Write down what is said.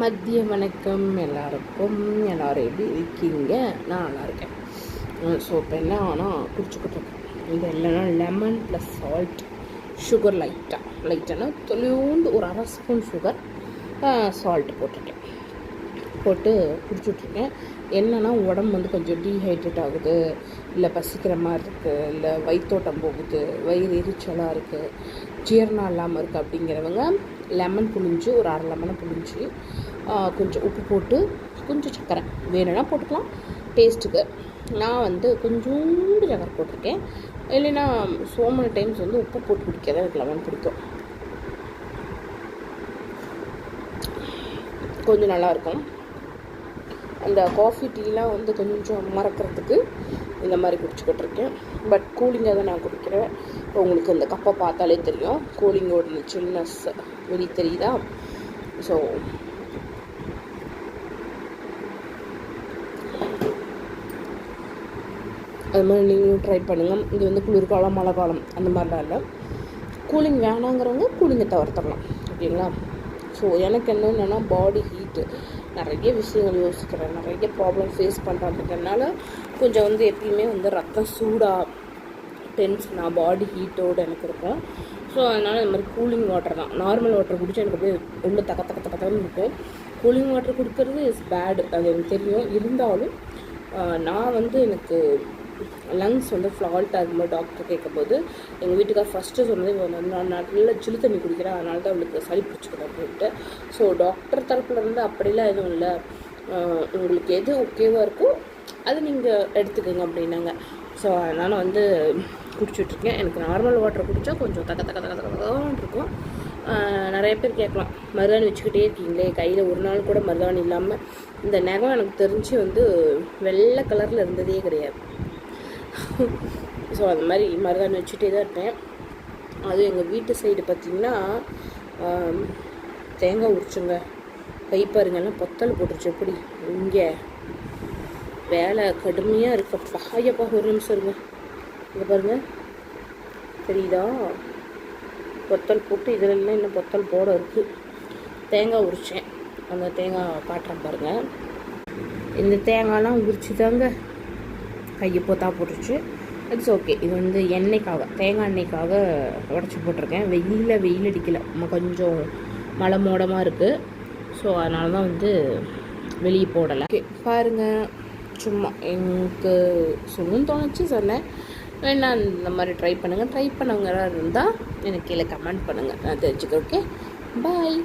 மதிய வணக்கம் எல்லாருக்கும். எல்லோரும் எப்படி இருக்கீங்க? நான் நல்லா இருக்கேன். ஸோ இப்போ என்ன ஆனால் குடிச்சுக்கிட்டுருக்கேன். இது இல்லைன்னா லெமன் ப்ளஸ் சால்ட், சுகர் லைட்டானா தொலியோண்டு ஒரு அரை ஸ்பூன் சுகர், சால்ட் போட்டு குடிச்சுட்ருக்கேன். என்னென்னா உடம்பு வந்து கொஞ்சம் டீஹைட்ரேட் ஆகுது, இல்லை பசிக்கிற மாதிரி இருக்குது, இல்லை வயிற்றோட்டம் போகுது, வயிறு எரிச்சலாக இருக்குது, ஜீரணம் இல்லாமல் இருக்குது அப்படிங்கிறவங்க லெமன் புழிஞ்சு ஒரு அரை லெமனை புழிஞ்சு கொஞ்சம் உப்பு போட்டு கொஞ்சம் சர்க்கரை வேணும்னா போட்டுக்கலாம் டேஸ்ட்டுக்கு. நான் வந்து கொஞ்சோண்டு சர்க்கரை போட்டிருக்கேன். இல்லைன்னா so many டைம்ஸ் வந்து உப்பு போட்டு குடிக்காத எனக்கு லெமன் பிடிக்கும். கொஞ்சம் நல்லாயிருக்கும். அந்த காஃபி டீலாம் வந்து கொஞ்சம் மறக்கிறதுக்கு இந்த மாதிரி குடிச்சுக்கிட்டுருக்கேன். பட் கூலிங்காக தான் நான் குடிக்கிறேன். உங்களுக்கு இந்த கப்பை பார்த்தாலே தெரியும் கூலிங்கோட சில்னஸ் வெளியே தெரியுதா? ஸோ அது மாதிரி நீங்களும் ட்ரை பண்ணுங்கள். இது வந்து குளிர்காலம் மழை காலம் அந்த மாதிரிலாம் இல்லை. கூலிங் வேணாங்கிறவங்க கூலிங்கை தவிர்த்துடலாம், ஓகேங்களா? ஸோ எனக்கு என்னென்னா பாடி ஹீட்டு, நிறைய விஷயங்கள் யோசிக்கிறேன், நிறைய ப்ராப்ளம் ஃபேஸ் பண்ணுறேன். அப்படிங்கிறதுனால கொஞ்சம் வந்து எப்பயுமே வந்து ரத்தம் சூடாக டென்ஷனாக பாடி ஹீட்டோடு எனக்கு இருக்கும். ஸோ அதனால் இந்த மாதிரி கூலிங் வாட்டர் தான். நார்மல் வாட்டர் குடித்தா எனக்கு அப்படியே உள்ள தக்கன்னு இருக்கும். கூலிங் வாட்டர் குடிக்கிறது இஸ் பேடு, அது எனக்கு தெரியும். இருந்தாலும் நான் வந்து எனக்கு லங்ஸ் வந்து ஃப்ளால்ட் ஆகும்போது டாக்டர் கேட்கும்போது எங்கள் வீட்டுக்கார் ஃபஸ்ட்டு சொன்னது, நான் நல்ல சில்லு தண்ணி குடிக்கிறேன், அதனால தான் அவளுக்கு சளி பிடிச்சிக்கிறேன் அப்படின்ட்டு. ஸோ டாக்டர் தரப்புலேருந்து அப்படிலாம் எதுவும் இல்லை, உங்களுக்கு எது ஓகேவாக இருக்கோ அது நீங்கள் எடுத்துக்கோங்க அப்படின்னாங்க. ஸோ அதனால் வந்து குடிச்சிட்ருக்கேன். எனக்கு நார்மல் வாட்டர் குடித்தா கொஞ்சம் தக்க இருக்கும். நிறைய பேர் கேட்கலாம், மருதாணி வச்சுக்கிட்டே இருக்கீங்களே, கையில் ஒரு நாள் கூட மருதாணி இல்லாமல். இந்த நகம் எனக்கு தெரிஞ்சு வந்து வெள்ளை கலரில் இருந்ததே கிடையாது. ஸோ அந்த மாதிரி மருதாணி வச்சுட்டே தான் இருப்பேன். அதுவும் எங்கள் வீட்டு சைடு பார்த்திங்கன்னா தேங்காய் உரிச்சுங்க, கை பாருங்கெல்லாம் பொத்தல் போட்டுருச்சு. எப்படி இங்கே வேலை கடுமையாக இருக்க பாயப்பா. ஒரு நிமிஷம் இருங்க, இங்கே பாருங்கள் தெரியுதா? பொத்தல் போட்டு இதில் இன்னும் பொத்தல் போட இருக்குது. தேங்காய் உரித்தேன், அந்த தேங்காய் காட்டுறேன் பாருங்கள். இந்த தேங்காய்லாம் உரிச்சு தாங்க கையை பொத்தா போட்டுருச்சு. It's okay. இது வந்து எண்ணெய்க்காக, தேங்காய் எண்ணெய்க்காக உடச்சி போட்டிருக்கேன். வெயில் அடிக்கலை, கொஞ்சம் மழை மோடமாக இருக்குது. ஸோ அதனால தான் வந்து வெளியே போடலை. ஓகே பாருங்கள், சும்மா எனக்கு சொல்லணும்னு தோணுச்சு சொன்னேன். வேணா இந்த மாதிரி ட்ரை பண்ணுங்கள். ட்ரை பண்ணவங்க இருந்தால் எனக்கு கீழே கமெண்ட் பண்ணுங்கள், நான் தெரிஞ்சுக்கிறேன். ஓகே, பாய்.